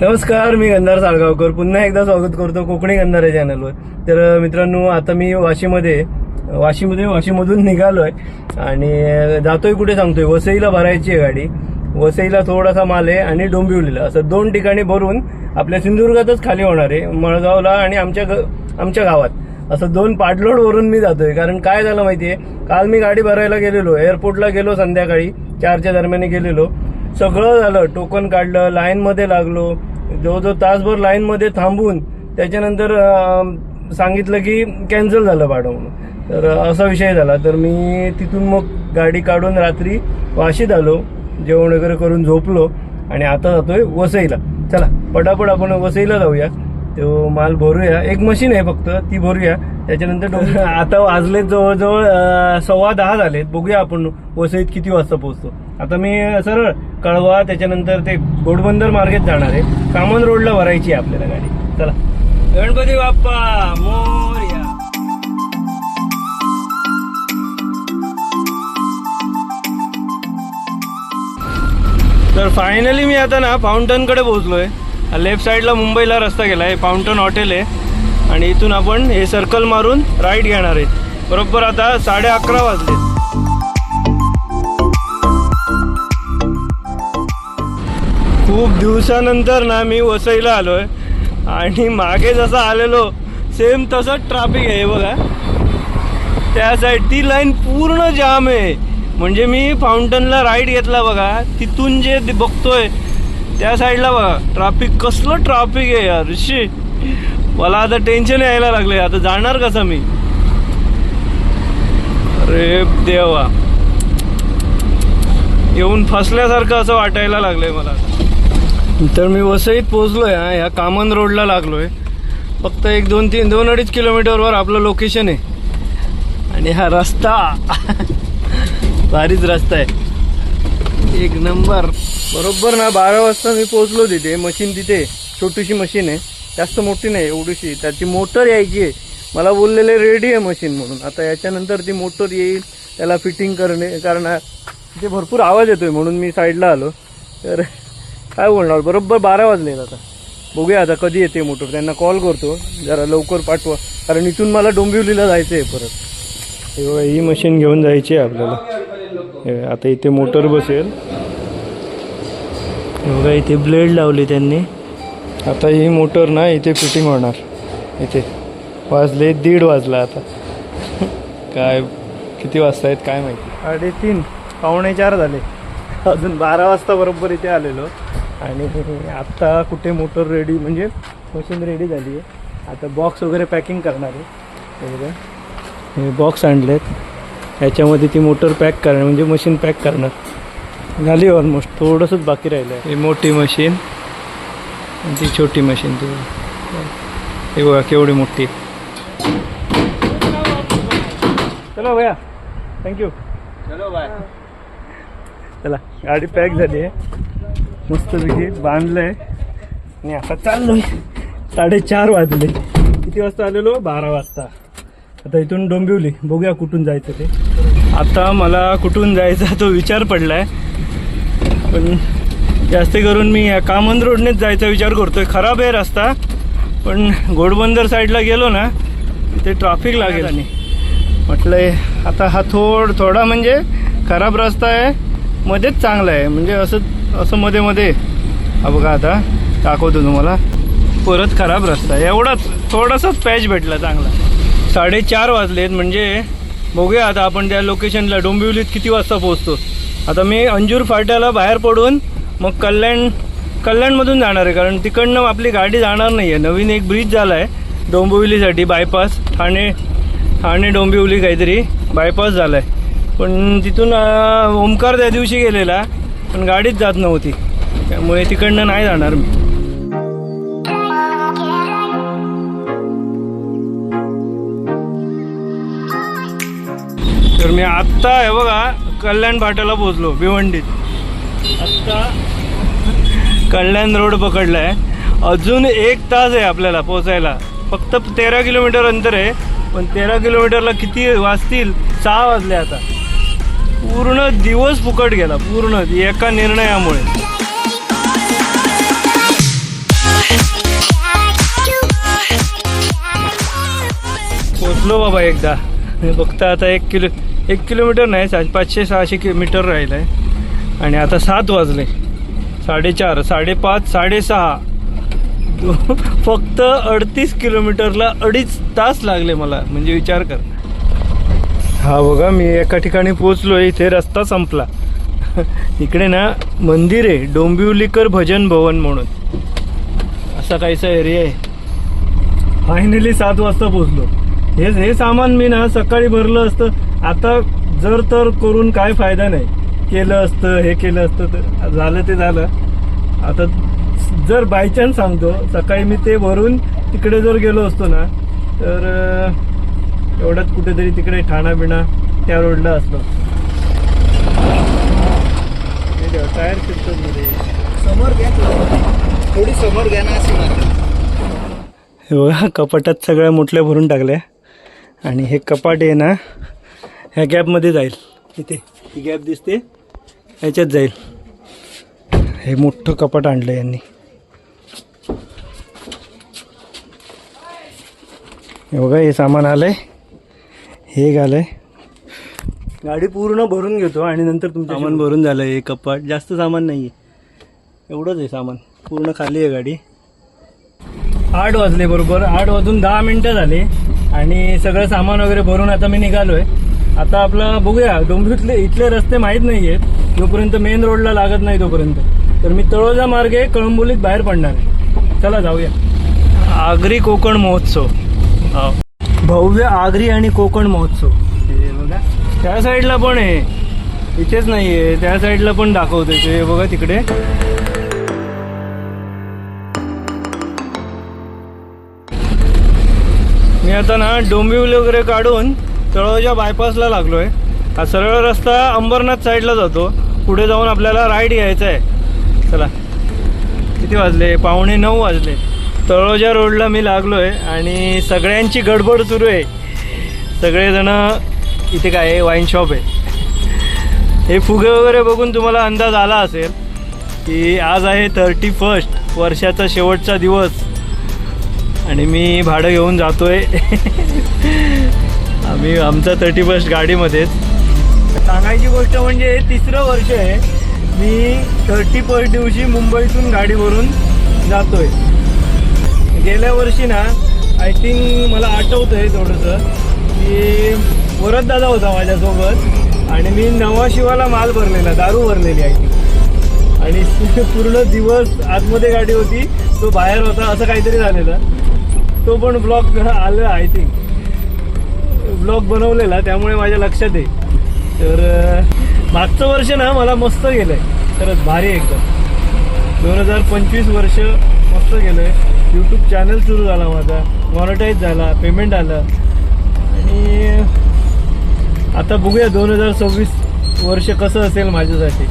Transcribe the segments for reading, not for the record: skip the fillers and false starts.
नमस्कार, मी गंधार साळगावकर पुन्हा एकदा स्वागत करतो कोकणी गंधार या चॅनलवर. तर मित्रांनो, आता मी वाशीमधून निघालोय आणि जातोय कुठे सांगतोय, वसईला भरायची आहे गाडी. वसईला थोडासा माल आहे आणि डोंबिवलीला, असं 2 ठिकाणी भरून आपल्या सिंधुदुर्गातच खाली होणार आहे. मळगावला आणि आमच्या गावात असं 2 पाडलोड वरून मी जातोय. कारण काय झालं माहितीये, काल मी गाडी भरायला गेलेलो, एअरपोर्टला गेलो, संध्याकाळी 4च्या दरम्यान गेलेलो. सगळं झालं, टोकन काढलं, लाईन मध्ये लागलो, जवळजवळ तासभर लाईन मध्ये थांबून त्याच्यानंतर सांगितलं की कॅन्सल झालं भाडं म्हणून. तर असा विषय झाला. तर मी तिथून मग गाडी काढून रात्री वाशीत आलो, जेवण वगैरे करून झोपलो आणि आता जातोय वसईला. चला पटापट आपण वसईला जाऊया, तो माल भरूया. एक मशीन आहे फक्त, ती भरूया. त्याच्यानंतर आता वाजले जवळजवळ 10:15 झालेत. बघूया आपण वसईत किती वाजता पोहोचतो. आता मी सरळ कळवा, त्याच्यानंतर ते घोडबंदर मार्गेत जाणार आहे. कामन रोडला भरायची आहे आपल्याला गाडी. चला, गणपती बाप्पा मोरया. तर फायनली मी आता ना फाउंटन कडे पोहोचलोय. लेफ्ट साईडला मुंबईला रस्ता गेलाय, फाउंटन हॉटेल आहे आणि इथून आपण हे सर्कल मारून राईट घेणार आहेत. बरोबर आता 11:30 वाजले. खूप दिवसानंतर ना मी वसईला आलोय आणि मागे जसं आलेलो सेम तसंच ट्रॅफिक आहे बघा. त्या साईड ती लाईन पूर्ण जाम आहे. म्हणजे मी फाउंटनला राईट घेतला बघा, तिथून जे बघतोय त्या साईडला बघा ट्रॅफिक, कसलं ट्रॅफिक आहे यार. शी, मला आता टेन्शन यायला लागले. आता जाणार कसं मी, अरे देवा, येऊन फसल्यासारखं असं वाटायला लागलंय मला. तर मी वसईत पोहोचलोय. ह्या कामन रोडला लागलोय. फक्त 2-2.5 किलोमीटरवर आपलं लोकेशन आहे आणि हा रस्ता भारीच रस्ता आहे, एक नंबर. बरोबर ना 12 वाजता मी पोहोचलो तिथे. मशीन तिथे छोटीशी मशीन आहे, जास्त मोठी नाही, एवढीशी. त्याची मोटर यायची आहे. मला बोललेले रेडी आहे मशीन म्हणून. आता याच्यानंतर ती मोटर येईल, त्याला फिटिंग करणार. तिथे भरपूर आवाज येतोय म्हणून मी साईडला आलो. तर काय बोलणार, बरोबर 12 वाजलेत. आता बघूया आता कधी येते मोटर. त्यांना कॉल करतो, जरा लवकर पाठवा, कारण इथून मला डोंबिवलीला जायचं आहे परत. ही मशीन घेऊन जायची आहे आपल्याला. आता इथे मोटर बसेल बघा, इथे ब्लेड लावली त्यांनी. आता ही मोटर ना इथे फिटिंग होणार. इथे वाजले 1:30 वाजला. आता काय किती वाजता आहेत काय माहिती, 3:30 पावणे 4 झाले. अजून 12 वाजता बरोबर इथे आलेलो आणि आत्ता कुठे मोटर रेडी, म्हणजे मशीन रेडी झाली आहे. आता बॉक्स वगैरे पॅकिंग करणार आहे. बघा हे बॉक्स आणलेत, ह्याच्यामध्ये ती मोटर पॅक करणार, म्हणजे मशीन पॅक करणार. झाली ऑलमोस्ट, थोडंसंच बाकी राहिलं आहे. ही मोठी मशीन आणि ती छोटी मशीन, ती हे बघा केवढी मोठी. चलो भैया, थँक्यू. चलो बाय. चला, गाडी पॅक झाली आहे, मस्तपैकी बांधलंय आणि आता चाललोय. 4:30 वाजले. किती वाजता आलेलो? 12 वाजता. आता इथून डोंबिवली, बघूया कुठून जायचं ते. आता मला कुठून जायचा तो विचार पडलाय, पण जास्त करून मी या कामन रोडनेच जायचा विचार करतोय. खराब आहे रस्ता, पण घोडबंदर साईडला गेलो ना तिथे ट्रॅफिक लागेल. आणि म्हटलंय आता हा थोडा म्हणजे खराब रस्ता आहे, मध्येच चांगला आहे. म्हणजे असं मध्ये हा बघा, आता दाखवतो तुम्हाला. परत खराब रस्ता, एवढाच थोडासाच पॅच भेटला चांगला. 4:30 वाजलेत. म्हणजे बघूया आता आपण त्या लोकेशनला डोंबिवलीत किती वाजता पोहोचतो. आता मी अंजूर फाट्याला बाहेर पडून मग कल्याणमधून जाणार आहे, कारण तिकडनं आपली गाडी जाणार नाही आहे. नवीन एक ब्रिज झाला आहे डोंबिवलीसाठी, बायपास. ठाणे डोंबिवली काहीतरी बायपास झाला आहे. पण तिथून ओमकार त्या दिवशी गेलेला, पण गाडीच जात नव्हती, त्यामुळे तिकडनं नाही जाणार मी. तर मी आत्ता हे बघा कल्याण फाट्याला पोहोचलो, भिवंडीत. आत्ता कल्याण रोड पकडलाय. अजून 1 तास आहे आपल्याला पोचायला. फक्त 13 किलोमीटर अंतर आहे, पण 13 किलोमीटरला किती वाजतील? 6 वाजले. आता पूर्ण दिवस फुकट गेला, पूर्ण एका निर्णयामुळे. पोचलो बाबा एकदा. फक्त आता 1 किलोमीटर नाही, 500-600 मीटर राहिलं आहे. आणि आता 7 वाजले, 4:30, 5:30, 6:30. फक्त 38 किलोमीटरला 2.5 तास लागले मला. म्हणजे विचार कर. हा बघा, मी एका ठिकाणी पोचलो. इथे रस्ता संपला. इकडे ना मंदिर आहे, डोंबिवलीकर भजन भवन म्हणून, असा काहीसा एरिया आहे. फायनली 7 वाजता पोचलो. हे सामान मी ना सकाळी भरलं असतं. आता जर तर करून काय फायदा नाही. केलं असतं, हे केलं असतं तर झालं ते झालं. आता जर बायचान्स सांगतो, सकाळी मी ते भरून तिकडे जर गेलो असतो ना, तर एवढ्यात कुठेतरी तिकडे ठाणा बिणा त्या रोडला असलो. टायर फिरतात मध्ये. समोर घ्या, थोडी समोर घ्या ना. अशी हे बघा, कपाटात सगळ्या मुठल्या भरून टाकल्या. आणि हे कपाट आहे ना ह्या गॅपमध्ये जाईल. इथे ही गॅप दिसते, ह्याच्यात जाईल. हे मोठं कपाट आणलं यांनी. हे बघा, हे सामान आलंय, हे घालंय. गाडी पूर्ण भरून घेतो आणि नंतर तुमचं सामान भरून झालं. हे कपाट जास्त सामान नाही आहे, एवढंच आहे सामान. पूर्ण खाली आहे गाडी. 8 वाजले बरोबर. 8 वाजून 10 मिनटं झाले आणि सगळं सामान वगैरे भरून आता मी निघालोय. आता आपलं बघूया, डोंबिवलीतले इथले रस्ते माहीत नाही आहेत जोपर्यंत मेन रोडला लागत नाही तोपर्यंत. तर मी तळोजा मार्गे कळंबोलीत बाहेर पडणार आहे. चला जाऊया. आगरी कोकण महोत्सव, भव्य आगरी आणि कोकण महोत्सव. हे बघा, त्या साईडला पण आहे, इथेच नाही आहे, त्या साईडला पण दाखवते ते. बघा तिकडे. मी आता ना डोंबिवली वगैरे काढून तळोजा बायपासला लागलो आहे. हा सरळ रस्ता अंबरनाथ साईडला जातो. पुढे जाऊन आपल्याला राईट घ्यायचा आहे. चला, किती वाजले? 8:45 वाजले. तळोजा रोडला मी लागलो आहे आणि सगळ्यांची गडबड सुरू आहे. सगळेजण इथे काय आहे, वाईन शॉप आहे. हे फुगे वगैरे बघून तुम्हाला अंदाज आला असेल की आज आहे 31 वर्षाचा शेवटचा दिवस आणि मी भाडं घेऊन जातोय. आम्ही आमचा 31 गाडीमध्येच. सांगायची गोष्ट म्हणजे 3रं वर्ष आहे मी 31 दिवशी मुंबईतून गाडीवरून जातोय. गेल्या वर्षी ना आय थिंक मला आठवतंय थोडंसं की वरद दादा होता माझ्यासोबत आणि मी नवाशिवाला माल भरलेला, दारू भरलेली आय थिंक. आणि पूर्ण दिवस आतमध्ये गाडी होती, तो बाहेर होता, असं काहीतरी झालेलं. तो पण ब्लॉग आलं आय थिंक, ब्लॉग बनवलेला, त्यामुळे माझ्या लक्षात आहे. तर मागचं वर्ष ना मला मस्त गेलं आहे, खरंच भारी एकदम. 2025 वर्ष मस्त गेलं आहे. यूट्यूब चॅनल सुरू झाला माझा, मॉनिटाईज झाला, पेमेंट आलं. आणि आता बघूया 2026 वर्ष कसं असेल माझ्यासाठी.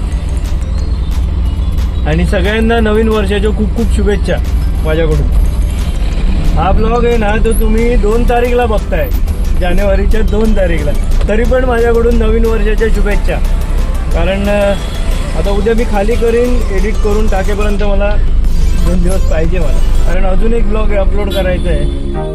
आणि सगळ्यांना नवीन वर्षाच्या खूप खूप शुभेच्छा माझ्याकडून. हा ब्लॉग आहे ना तो तुम्ही 2 तारीखला बघताय, जानेवारीच्या 2 तारीखला. तरी पण माझ्याकडून नवीन वर्षाच्या शुभेच्छा. कारण आता उद्या मी खाली करीन, एडिट करून टाकेपर्यंत मला 2 दिवस पाहिजे मला. कारण अजून एक ब्लॉग अपलोड करायचा आहे.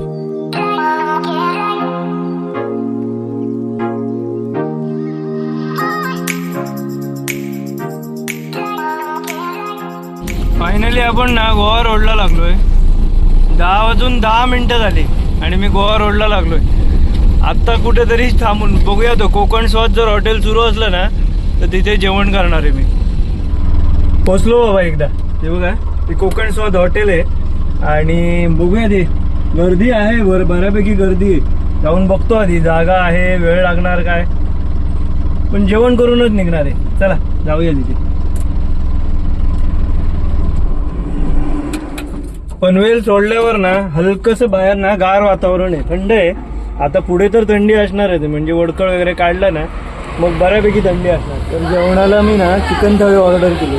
फायनली आपण ना गोवा रोडला लागलोय. 10 वाजून 10 मिनटं झाली आणि मी गोवा रोडला लागलोय. आत्ता कुठेतरी थांबून बघूया, तो कोकण स्वाद जर हॉटेल सुरू असलं ना तर तिथे जेवण करणार आहे मी. पोचलो बाबा एकदा. ते बघा, ते कोकण स्वाद हॉटेल आहे आणि बघूया, ते गर्दी आहे, बऱ्यापैकी गर्दी आहे. जाऊन बघतो आधी, जागा आहे, वेळ लागणार काय, पण जेवण करूनच निघणार आहे. चला जाऊया तिथे. पनवेल सोडल्यावर ना हलकंसं बाहेर ना गार वातावरण आहे, थंड आहे. आता पुढे तर थंडी असणार आहे, म्हणजे वडकळ वगैरे काढलं ना मग बऱ्यापैकी थंडी असणार. तर जेवणाला मी ना चिकन थाळी ऑर्डर केली.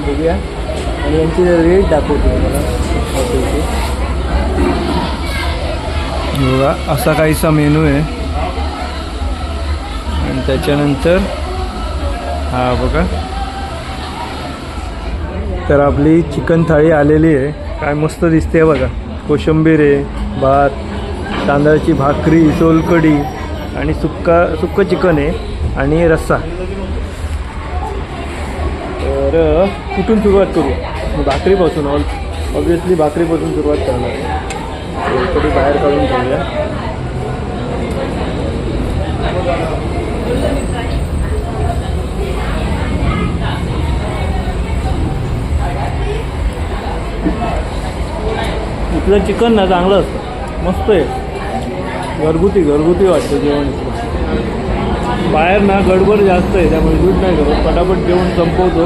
बघूया आणि यांची रेट दाखवतो मला हॉटेलची. बघा, असा काहीसा मेनू आहे. आणि त्याच्यानंतर हा बघा, तर आपली चिकन थाळी आलेली आहे. काय मस्त दिसते बघा. कोशिंबीर आहे, भात, तांदळाची भाकरी, सोलकढी आणि सुक्कं चिकन आहे आणि रस्सा. तर कुठून सुरुवात करू? भाकरीपासून. ऑब्वियसली भाकरीपासून सुरुवात करणार आहे. सोलकढी बाहेर काढून ठेवूया. इथलं चिकन ना चांगलं असतं, मस्त आहे. घरगुती वाटतं जेवण इथलं. बाहेर ना गडबड जास्त आहे, त्यामुळे दूध नाही करत, पटापट जेवण संपवतो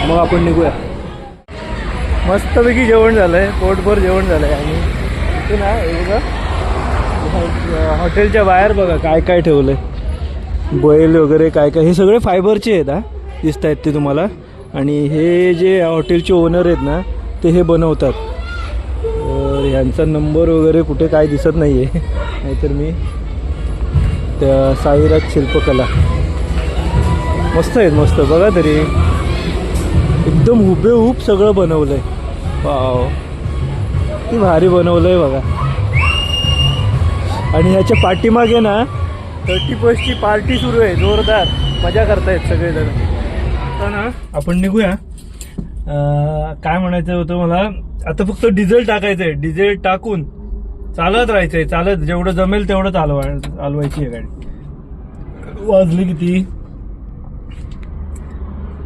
मग आपण निघूया. मस्तपैकी जेवण झालं आहे, पोटभर जेवण झालं आहे. आणि इथे ना हे बघा हॉटेलच्या बाहेर बघा काय काय ठेवलं आहे, बैल वगैरे काय काय, हे सगळे फायबरचे आहेत हा, दिसत आहेत ते तुम्हाला. आणि हे जे हॉटेलचे ओनर आहेत ना ते हे बनवतात. तर यांचा नंबर वगैरे कुठे काय दिसत नाही आहे, नाहीतर मी त्या साईराज शिल्पकला. मस्त आहेत, मस्त बघा तरी एकदम हुबेहूब सगळं बनवलं आहे. वाव, किती भारी बनवलं आहे बघा. आणि ह्याच्या पाठीमागे ना 31ची पार्टी सुरू आहे, जोरदार मजा करतायत सगळेजण. आता ना आपण निघूया. काय म्हणायचं होतं मला, आता फक्त डिझेल टाकायचं आहे. डिझेल टाकून चालत राहायचं आहे, चालत जेवढं जमेल तेवढं चालवायची आहे गाडी. वाजले किती?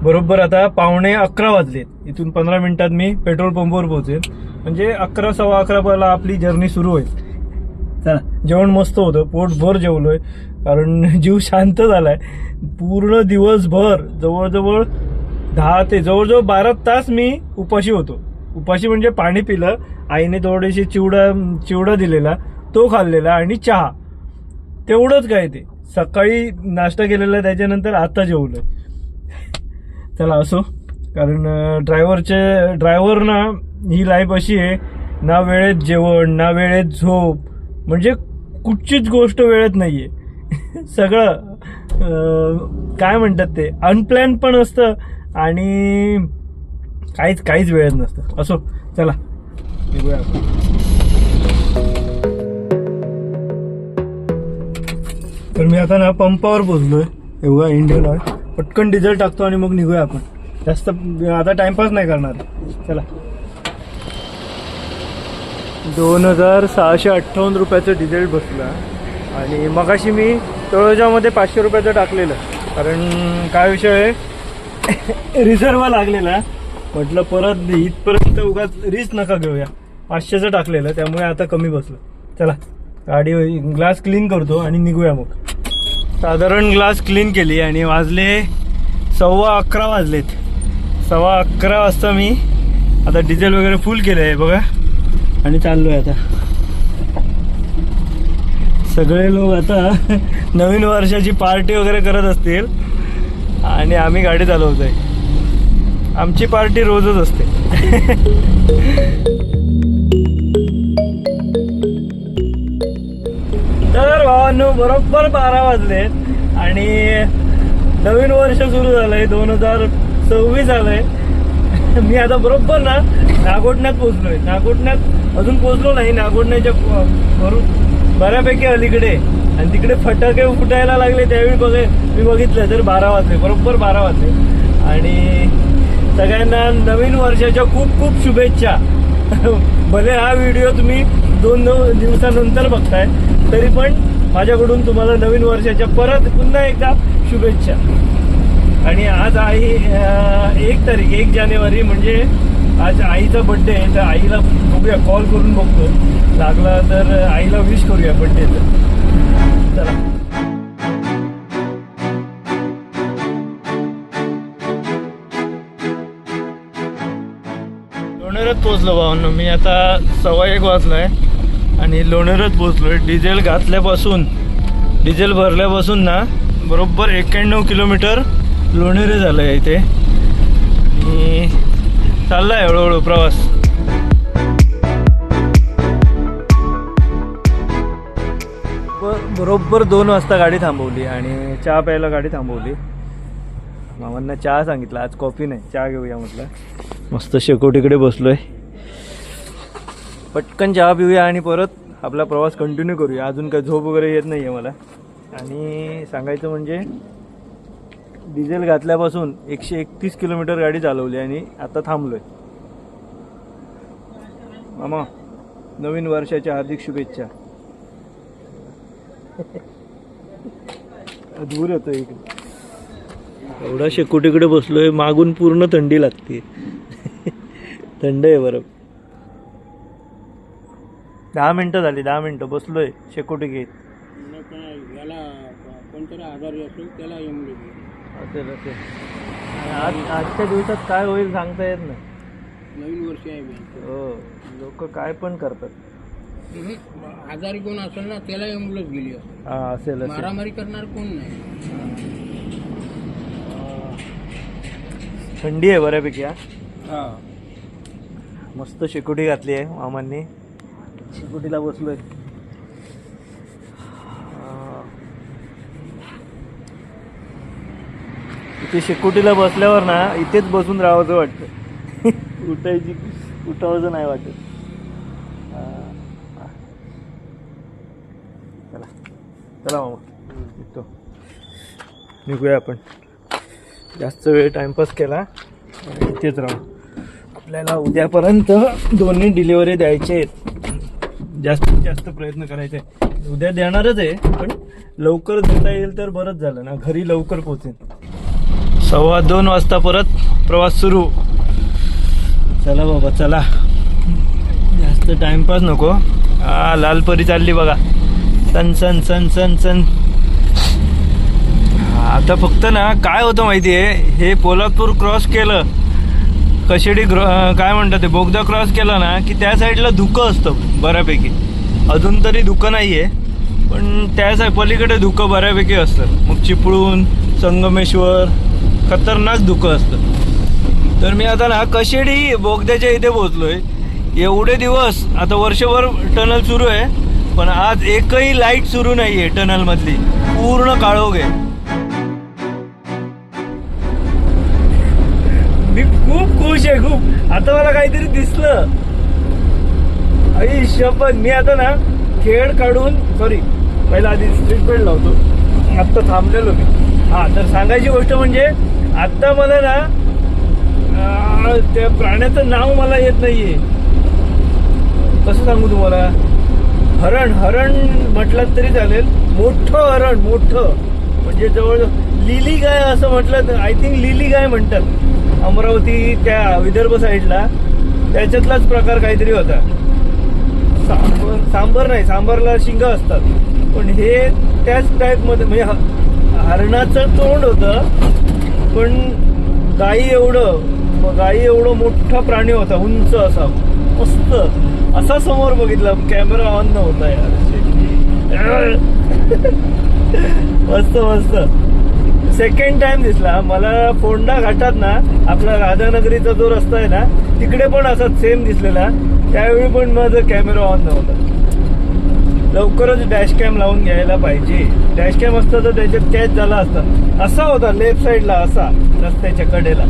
बरोबर आता 11:15 वाजलेत. इथून 15 मिनिटात मी पेट्रोल पंपवर पोहोचेल, म्हणजे 11, 11:15 आपली जर्नी सुरू होईल. चला, जेवण मस्त होतं, पोटभर जेवलोय, कारण जीव शांत झालाय. पूर्ण दिवसभर जवळजवळ 10 ते जवळजवळ 12 तास मी उपाशी होतो. उपाशी म्हणजे पाणी पिलं, आईने थोडीशी चिवडा दिलेला तो खाल्लेला आणि चहा, तेवढंच काय ते. सकाळी नाश्ता केलेला, त्याच्यानंतर आता जेवलोय. चला असो, कारण ड्रायव्हर ना ही लाईफ अशी आहे, ना वेळेत जेवण ना वेळेत झोप, म्हणजे कुठचीच गोष्ट वेळेत नाहीये. सगळं काय म्हणतात ते अनप्लॅन पण असतं आणि काहीच वेळेत नसतं. असो, चला निघूया. तर मी आता ना पंपावर पोचलोय. एवढा इंडियन ऑइल पटकन डिझेल टाकतो आणि मग निघूया आपण. जास्त आता टाइमपास नाही करणार. चला. 2658 रुपयाचं डिझेल बसला. आणि मगाशी मी तळोजामध्ये 500 रुपयाचं टाकलेलं, कारण काय विषय आहे, रिझर्व लागलेला. म्हटलं परत इथपर्यंत उगाच रिस्क नका घेऊया, 500चं टाकलेलं, त्यामुळे आता कमी बसलं. चला गाडी ग्लास क्लीन करतो आणि निघूया. मग साधारण ग्लास क्लीन केली आणि वाजले 11:15 वाजलेत. 11:15 वाजता मी आता डिझेल वगैरे फुल केलं आहे बघा, आणि चाललो आहे आता. सगळे लोक आता नवीन वर्षाची पार्टी वगैरे करत असतील आणि आम्ही गाडी चालवतोय. आमची पार्टी रोजच असते. तर भावांनो, बरोबर 12 वाजलेत आणि नवीन वर्ष सुरू झालंय, 2026 आलंय. मी आता बरोबर ना नागोठण्यात पोहोचलोय. नागोठण्यात अजून पोहोचलो नाही, नागोठण्याच्या बऱ्यापैकी अलीकडे. आणि तिकडे फटाके फुटायला लागले त्यावेळी मी बघितलं तर 12 वाजले, बरोबर 12 वाजले. आणि सगळ्यांना नवीन वर्षाच्या खूप खूप शुभेच्छा. भले हा व्हिडिओ तुम्ही 2 दिवसानंतर बघताय, तरी पण माझ्याकडून तुम्हाला नवीन वर्षाच्या परत पुन्हा एकदा शुभेच्छा. आणि आज 1 जानेवारी म्हणजे आज आईचा बड्डे आहे. तर आईला बघूया, कॉल करून बघतो, लागला तर आईला विश करूया बड्डेचं. चला. लोणेरच पोचलो भावांनो. मी आता 1:15 वाजलाय आणि लोणेरच पोचलोय. डिझेल घातल्यापासून, डिझेल भरल्यापासून ना बरोबर 91 किलोमीटर लोणेरे झालं आहे इथे. आणि चाललाय हळूहळू प्रवास. बरोबर 2 वाजता गाडी थांबवली आणि चहा प्यायला गाडी थांबवली. मामांना चहा सांगितला, आज कॉफी नाही, चहा घेऊया म्हटलं. मस्त शेकोटीकडे बसलोय, पटकन चहा पिऊया आणि परत आपला प्रवास कंटिन्यू करूया. अजून काय झोप वगैरे येत नाही आहे मला. आणि सांगायचं म्हणजे डिझेल घातल्यापासून 131 किलोमीटर गाडी चालवली आणि आता थांबलोय. मामा नवीन वर्षाच्या हार्दिक शुभेच्छा. दूर येतो इकडे एवढा शेकोटीकडे बसलोय. मागून पूर्ण थंडी लागते. थंड आहे बरं. 10 मिनटं झाली. 10 मिनटं बसलोय शेकोटी घेत. याला कोणतरी आजारी असो त्याला असेल असेल. आजच्या दिवसात काय होईल सांगता येत नाही. नवीन वर्ष आहे. हो लोक काय पण करतात. आजारी कोण असेल ना त्याला एम्ब्युलन्स गेली असेल. मारामारी करणार कोण नाही. थंडी आहे बऱ्यापैकी. हा मस्त शेकोटी घातली आहे मामांनी. शेकोटीला बसलोय. इथे शेकोटीला बसल्यावर ना इथेच बसून राहावंसं वाटतं. उठावंसं नाही वाटत. चला चला मामा निघतो. निघूया आपण. जास्त वेळ टाइमपास केला आणि इथेच राहू. आपल्याला उद्यापर्यंत दोन्ही डिलिव्हरी द्यायचे आहेत. जास्तीत जास्त प्रयत्न करायचे. उद्या देणारच आहे पण लवकर देता येईल तर बरंच झालं ना. घरी लवकर पोहोचेन. 2:15 वाजता परत प्रवास सुरू. चला बाबा चला. जास्त टाइमपास नको. लालपरी चालली बघा. सन सन सन सन सन. आता फक्त ना काय होतं माहिती आहे. हे पोलादपूर क्रॉस केलं कशेडी काय म्हणतात ते बोगदा क्रॉस केला ना की त्या साईडला धुकं असतं बऱ्यापैकी. अजून तरी धुकं नाही आहे पण त्या साईड पलीकडे धुकं बऱ्यापैकी असतं. मग चिपळूण संगमेश्वर खतरनाक धुकं असतं. तर मी आता ना कशेडी बोगद्याच्या इथे पोहोचलोय. एवढे दिवस आता वर्षभर टनल सुरू आहे पण आज एकही लाईट सुरू नाही आहे टनलमधली. पूर्ण काळोख आहे. मी खूप खुश आहे खूप. आता मला काहीतरी दिसलं. आई शपथ. मी आता ना खेळ काढून पहिला आधी स्ट्रीट बेल्ट लावतो. आत्ता थांबलेलो मी. तर सांगायची गोष्ट म्हणजे आत्ता मला ना त्या प्राण्याचं नाव मला येत नाहीये. कसं सांगू तुम्हाला. हरण म्हटलं तरी चालेल. मोठं हरण. मोठं म्हणजे जवळ लिली गाय असं म्हटलं. आय थिंक लिली गाय म्हणतात. अमरावती त्या विदर्भ साईडला त्याच्यातलाच प्रकार काहीतरी होता. सांबर नाही. सांबरला शिंग असतात पण हे त्याच टाईपमध्ये म्हणजे हरणाचं तोंड होतं पण गाई एवढं मोठा प्राणी होता. उंच असा मस्त असा समोर बघितला. कॅमेरा ऑन नव्हता यार. मस्त मस्त. सेकंड टाइम दिसला मला. फोंडा घाटात ना आपला राधानगरीचा जो रस्ता आहे ना तिकडे पण असाच सेम दिसलेला. त्यावेळी पण माझा कॅमेरा ऑन नव्हता. लवकरच डॅश कॅम लावून घ्यायला पाहिजे. डॅश कॅम असतं तर त्याच्यात कॅच झाला असता. असा होता लेफ्ट साईडला असा रस्त्याच्या कडेला.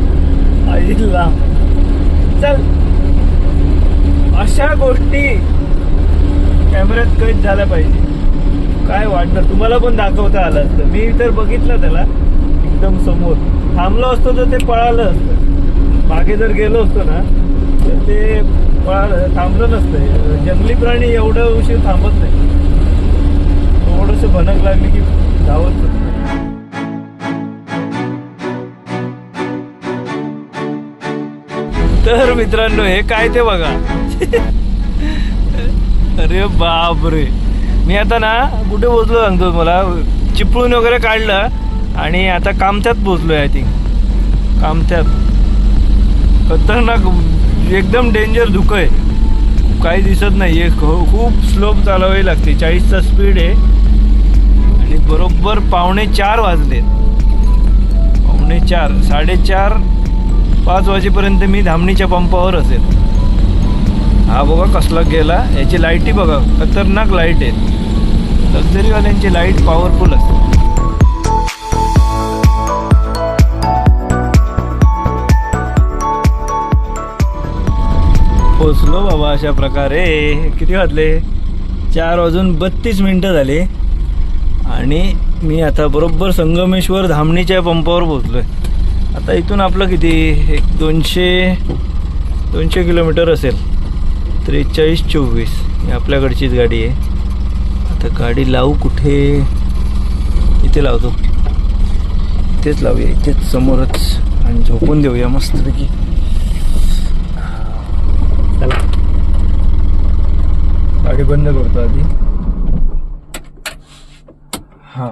आईला चल अशा गोष्टी कॅमेऱ्यात कैद झाल्या पाहिजे. काय वाटतं तुम्हाला पण दाखवता आलं असतं. मी तर बघितलं त्याला एकदम समोर. थांबलो असतो तर ते पळालं असतं. मागे जर गेलो असतो ना तर ते थांबलं नसतं. जंगली प्राणी एवढं उशीर थांबत नाही. थोडंसं भनक लागली की धावत. तर मित्रांनो हे काय ते बघा. अरे बापरे. मी आता ना कुठे पोहोचलो सांगतो मला. चिपळूण वगैरे काढलं आणि आता कामथ्यात पोहोचलोय. I think कामथ्यात. खतरनाक एकदम डेंजर धुकं आहे. काही दिसत नाही आहे. खूप स्लोप चालवावी लागते. 40चा स्पीड आहे आणि बरोबर 3:45 वाजले. 3:45 4:30 5 वाजेपर्यंत मी धामणीच्या पंपावर असेल. हा बघा कसला गेला. याची लाईटी बघा खतरनाक लाईट आहेत. लक्झरीवाल्यांची लाईट पॉवरफुल असते. पोचलो बाबा अशा प्रकारे. किती वाजले 4:32 झाले आणि मी आता बरोबर संगमेश्वर धामणीच्या पंपावर पोहोचलोय. आता इथून आपलं किती एक 200 किलोमीटर असेल. 43-24 ही आपल्याकडचीच गाडी आहे. आता गाडी लावू कुठे? इथे लावतो. इथेच लावूया, इथेच समोरच आणि झोपून देऊया मस्तपैकी. चला गाडी बंद करतो आधी. हां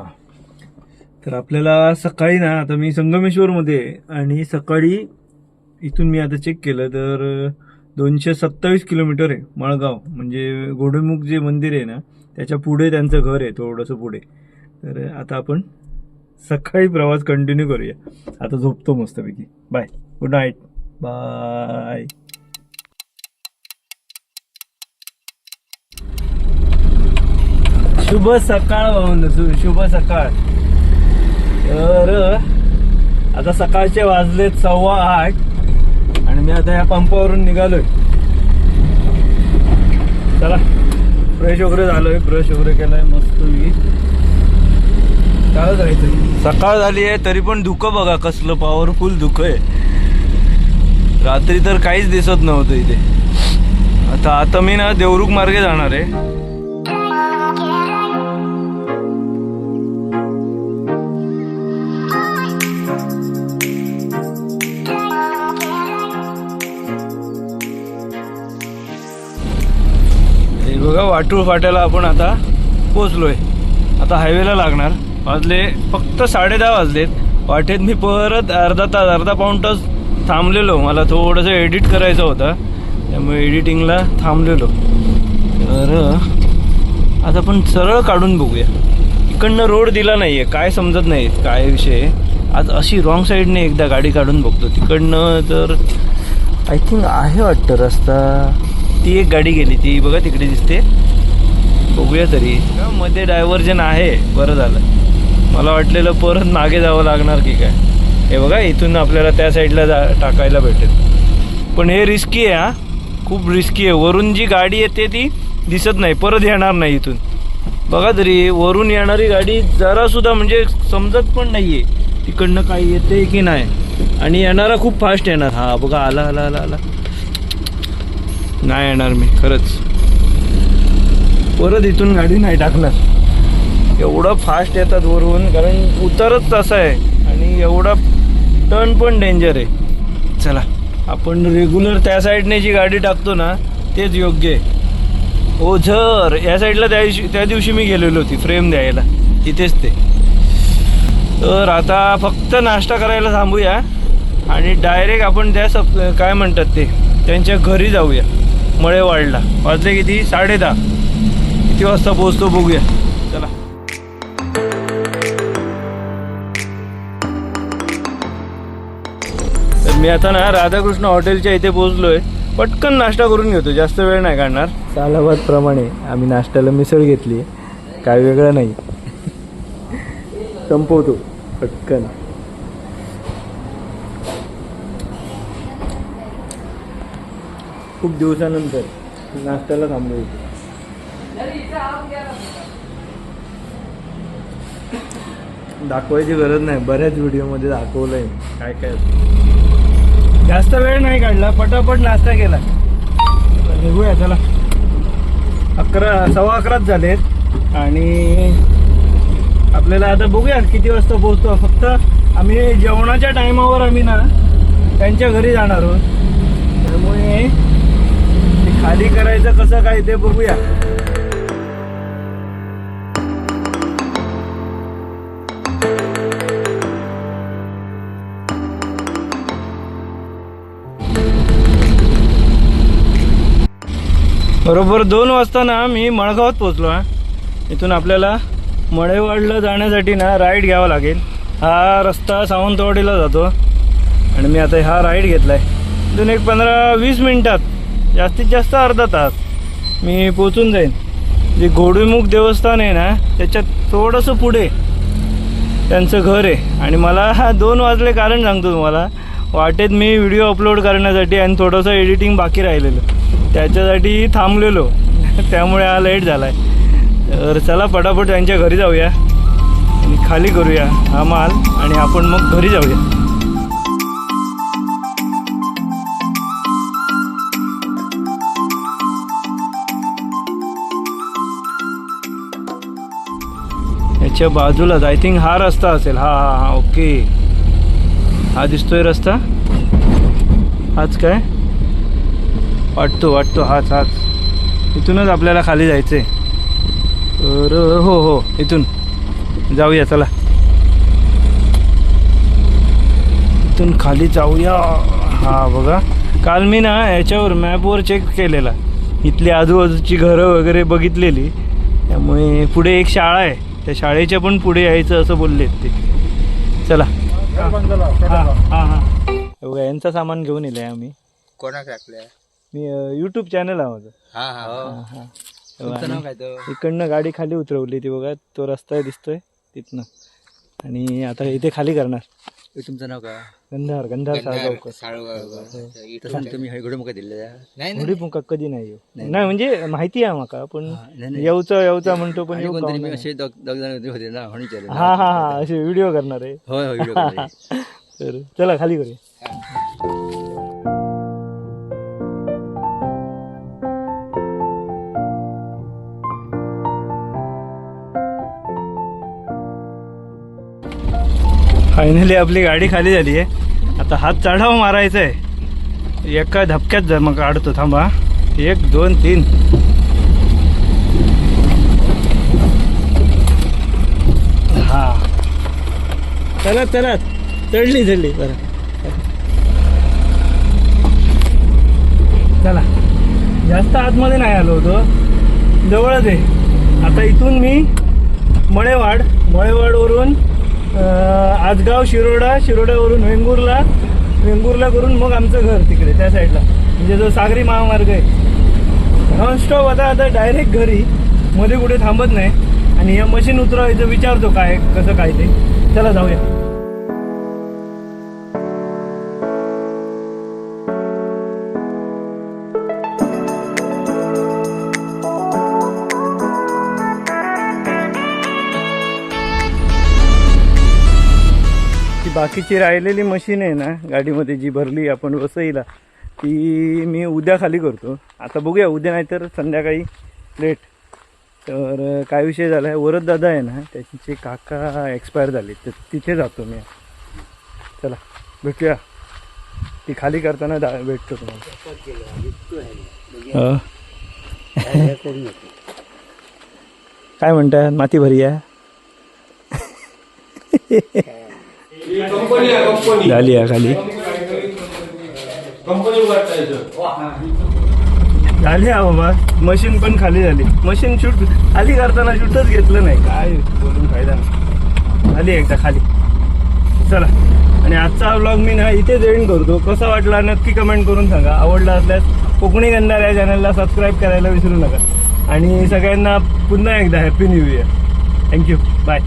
तर आपल्याला सकाळी ना, आता मी संगमेश्वरमध्ये आणि सकाळी इथून मी आता चेक केलं तर 227 किलोमीटर आहे मळगाव. म्हणजे घोडेमुख जे मंदिर आहे ना त्याच्या पुढे त्यांचं घर आहे, थोडंसं पुढे. तर आता आपण सकाळी प्रवास कंटिन्यू करूया. आता झोपतो मस्तपैकी. Bye, good night, bye. शुभ सकाळ भावंड, शुभ सकाळ. तर आता सकाळचे वाजलेत 8:15 आणि मी आता या पंपावरून निघालोय. चला फ्रेश वगैरे झालोय, ब्रश वगैरे केलाय मस्त. काय जायचं, सकाळ झाली आहे तरी पण धुकं बघा कसलं पॉवरफुल धुकं आहे. रात्री तर काहीच दिसत नव्हतं इथे. आता मी ना देवरुख मार्गे जाणार आहे. बघा वाटूळ फाट्याला आपण आता पोचलोय. आता हायवेला लागणार. वाजले फक्त 10:30 वाजलेत. वाटेत मी परत अर्धा पाऊण तास थांबलेलो. मला थोडंसं एडिट करायचं होतं त्यामुळे एडिटिंगला थांबलेलो. तर आता आपण सरळ काढून बघूया. इकडनं रोड दिला नाही आहे, काय समजत नाही काय विषय. आज अशी रॉंग साईडने एकदा गाडी काढून बघतो. तिकडनं तर आय थिंक आहे वाटतं रस्ता. ती एक गाडी गेली, ती बघा तिकडे दिसते. बघूया तरी. मध्ये डायव्हर्जन आहे, बरं झालं. मला वाटलेलं परत मागे जावं लागणार की काय. हे बघा इथून आपल्याला त्या साईडला टाकायला भेटेल. पण हे रिस्की आहे. हा खूप रिस्की आहे. वरून जी गाडी येते ती दिसत नाही, परत येणार नाही इथून. बघा तरी वरून येणारी गाडी जरासुद्धा म्हणजे समजत पण नाही आहे तिकडनं काही येते की नाही. आणि येणारा खूप फास्ट येणार. हा बघा आला आला आला आला. नाही येणार मी खरंच. परत इथून गाडी नाही टाकणार. एवढं फास्ट येतात वरून, कारण उतारच तसा आहे आणि एवढा टर्न पण डेंजर आहे. चला आपण रेग्युलर त्या साईडने जी गाडी टाकतो ना तेच योग्य आहे. ओझर या साईडला त्या दिवशी मी गेलेलो होती फ्रेम द्यायला, तिथेच ते. तर आता फक्त नाश्ता करायला थांबूया आणि डायरेक्ट आपण त्या काय म्हणतात ते त्यांच्या घरी जाऊया. मळेवाडला. वाजले किती? 10:30. किती वाजता पोहोचतो बघूया. चला. तर मी आता ना राधाकृष्ण हॉटेलच्या इथे पोहोचलोय. पटकन नाश्ता करून घेतो, जास्त वेळ नाही काढणार. सालाबाद प्रमाणे आम्ही नाश्त्याला मिसळ घेतली. काय वेगळं नाही. संपवतो पटकन. खूप दिवसानंतर नाश्त्याला थांबलो. दाखवायची गरज नाही, बऱ्याच व्हिडिओमध्ये दाखवलंय काय काय. जास्त वेळ नाही काढला, पटापट नाश्ता केला. निघूया चला. 11:15 झालेत आणि आपल्याला आता बघूया किती वाजता पोहोचतो. फक्त आम्ही जेवणाच्या टायमावर आम्ही ना त्यांच्या घरी जाणार आहोत. त्यामुळे खाली करायचं कसं काय ते बघूया. बरोबर 2 वाजता ना मी मळगावात पोहोचलो. इथून आपल्याला मळेवाडला जाण्यासाठी ना राईड घ्यावा लागेल. हा रस्ता सावंतवाडीला जातो आणि मी आता हा राईड घेतला आहे. इथून एक 15-20 मिनिटात, जास्तीत जास्त अर्धा तास मी पोचून जाईन. जे घोडेमुख देवस्थान आहे ना त्याच्यात थोडंसं पुढे त्यांचं घर आहे. आणि मला 2 वाजले कारण सांगतो तुम्हाला. वाटेत मी व्हिडिओ अपलोड करण्यासाठी आणि थोडंसं एडिटिंग बाकी राहिलेलं, त्याच्यासाठी थांबलेलो. त्यामुळे हा लेट झालाय. तर चला पटापट त्यांच्या घरी जाऊया आणि खाली करूया हा माल आणि आपण मग घरी जाऊया. याच्या बाजूलाच आय थिंक हा रस्ता असेल. हा हा हा ओके, हा दिसतोय रस्ता. हाच काय वाटतो हाच. इथूनच आपल्याला खाली जायचंय. तर हो इथून जाऊया. चला इथून खाली जाऊया. हा बघा, काल मी ना याच्यावर मॅपवर चेक केलेला, इथली आजूबाजूची घरं वगैरे बघितलेली. त्यामुळे पुढे एक शाळा आहे, त्या शाळेच्या पण पुढे यायचं असं बोललेत ते. चला हां बघा, यांचं सामान घेऊन येलं आहे आम्ही. कोणाक टाकल्या? मी यूट्यूब चॅनल आहे माझं. हा. तुमचं नाव काय तो? इकडनं गाडी खाली उतरवली ती बघा, तो रस्ता दिसतोय तिथनं. आणि आता इथे खाली करणार. तुमचं नाव काय? गंधार साळगावकर. तसं तुम्ही घडमुख दिले? नाही थोडी मुका कधी नाही येऊ. नाही म्हणजे माहिती आहे माका, पण येऊचा म्हणतो पण येऊ का नाही. असे दोघ जण होते ना म्हणून. हा असे व्हिडिओ करणार आहे. होय व्हिडिओ. तर चला खाली करूया. फायनली आपली गाडी खाली झाली आहे. आता हात चढाव मारायचा आहे. एका धपक्यात मग काढतो. थांबा, 1 2 3. हा चला चढली बरं. चला, जास्त आतमध्ये नाही आलो होतो, जवळच आहे. आता इथून मी मळेवाडवरून आजगाव, शिरोड्यावरून वेंगुर्ला करून मग आमचं घर तिकडे त्या साईडला, म्हणजे जो सागरी महामार्ग आहे. नॉनस्टॉप आता डायरेक्ट घरी, मध्ये कुठे थांबत नाही. आणि या मशीन उतरवायचं विचारतो काय कसं काय ते. चला जाऊया. बाकीची राहिलेली मशीन आहे ना गाडीमध्ये, जी भरली आपण वसईला, ती मी उद्या खाली करतो. आता बघूया, उद्या नाही तर संध्याकाळी लेट. तर काय विषय झाला आहे, वरद दादा आहे ना, त्यांचे काका एक्सपायर झाले, तर तिथे जातो मी. चला भेटूया, ती खाली करताना भेटतो तुम्हाला. काय म्हणतात, माती भरी आहे? झाली आहे खाली, झाली आहे बाबा. मशीन पण खाली झाली. मशीन शूट खाली करताना शूटच घेतलं नाही, काय बोलून फायदा नाही. झाली एकदा खाली. चला, आणि आजचा व्लॉग मी ना इथेच एंड करतो. कसा वाटला नक्की कमेंट करून सांगा. आवडला असल्यास कोकणी गंधार या चॅनलला सबस्क्राईब करायला विसरू नका. आणि सगळ्यांना पुन्हा एकदा happy new year. Thank you, bye.